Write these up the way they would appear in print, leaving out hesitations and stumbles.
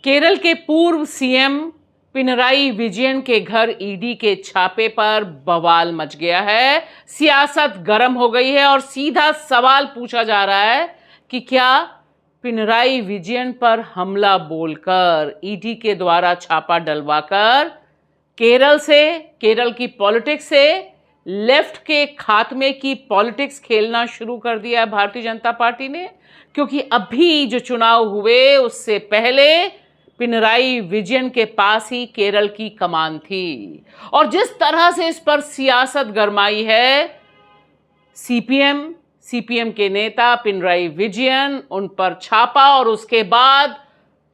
केरल के पूर्व सीएम पिनराई विजयन के घर ईडी के छापे पर बवाल मच गया है। सियासत गर्म हो गई है और सीधा सवाल पूछा जा रहा है कि क्या पिनराई विजयन पर हमला बोलकर ईडी के द्वारा छापा डलवाकर केरल की पॉलिटिक्स से लेफ्ट के खात्मे की पॉलिटिक्स खेलना शुरू कर दिया है भारतीय जनता पार्टी ने। क्योंकि अभी जो चुनाव हुए उससे पहले पिनराई विजयन के पास ही केरल की कमान थी और जिस तरह से इस पर सियासत गरमाई है, सीपीएम के नेता पिनराई विजयन, उन पर छापा और उसके बाद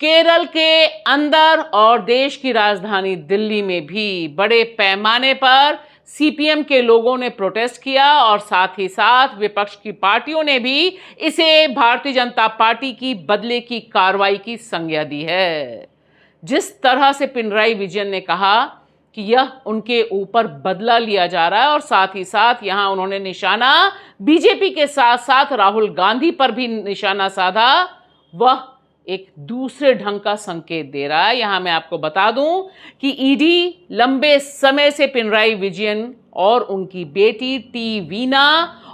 केरल के अंदर और देश की राजधानी दिल्ली में भी बड़े पैमाने पर सीपीएम के लोगों ने प्रोटेस्ट किया और साथ ही साथ विपक्ष की पार्टियों ने भी इसे भारतीय जनता पार्टी की बदले की कार्रवाई की संज्ञा दी है। जिस तरह से पिनराई विजयन ने कहा कि यह उनके ऊपर बदला लिया जा रहा है और साथ ही साथ यहां उन्होंने निशाना बीजेपी के साथ साथ राहुल गांधी पर भी निशाना साधा, वह एक दूसरे ढंग का संकेत दे रहा है। यहां मैं आपको बता दूं कि ईडी लंबे समय से पिनराई विजयन और उनकी बेटी टी वीना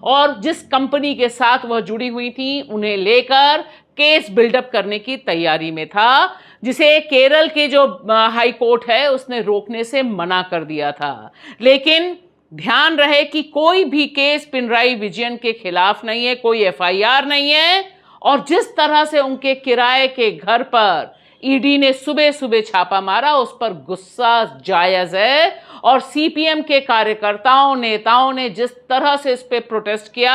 और जिस कंपनी के साथ वह जुड़ी हुई थी उन्हें लेकर केस बिल्डअप करने की तैयारी में था, जिसे केरल के जो हाई कोर्ट है उसने रोकने से मना कर दिया था। लेकिन ध्यान रहे कि कोई भी केस पिनराई विजयन के खिलाफ नहीं है, कोई एफआईआर नहीं है। और जिस तरह से उनके किराए के घर पर ईडी ने सुबह सुबह छापा मारा, उस पर गुस्सा जायज है और सीपीएम के कार्यकर्ताओं नेताओं ने जिस तरह से इस पे प्रोटेस्ट किया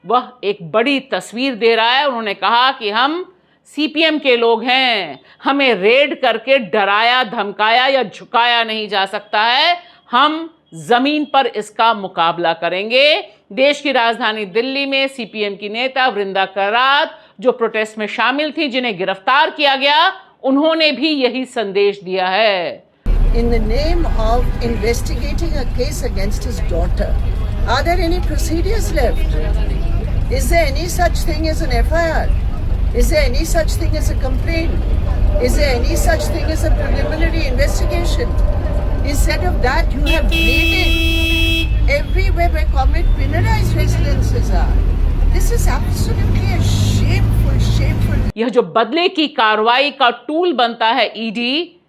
वह एक बड़ी तस्वीर दे रहा है। उन्होंने कहा कि हम सीपीएम के लोग हैं, हमें रेड करके डराया धमकाया या झुकाया नहीं जा सकता है, हम जमीन पर इसका मुकाबला करेंगे। देश की राजधानी दिल्ली में सीपीएम की नेता वृंदा करात जो प्रोटेस्ट में शामिल थी, जिन्हें गिरफ्तार किया गया, उन्होंने भी यही संदेश दिया है। In the name of investigating a case against his daughter, are there any procedures left? Is there any such thing as an FIR? Is there any such thing as a complaint? Is there any such thing as a preliminary investigation? Instead of that, you have raided everywhere where Comrade Pinarai's residences are. This is absolutely a shameful. यह जो बदले की कार्रवाई का tool बनता है ED,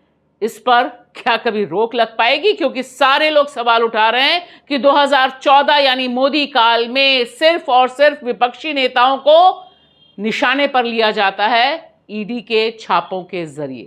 इस पर क्या कभी रोक लग पाएगी? क्योंकि सारे लोग सवाल उठा रहे हैं कि 2014 यानी मोदी काल में सिर्फ और सिर्फ विपक्षी नेताओं को निशाने पर लिया जाता है ईडी के छापों के जरिए।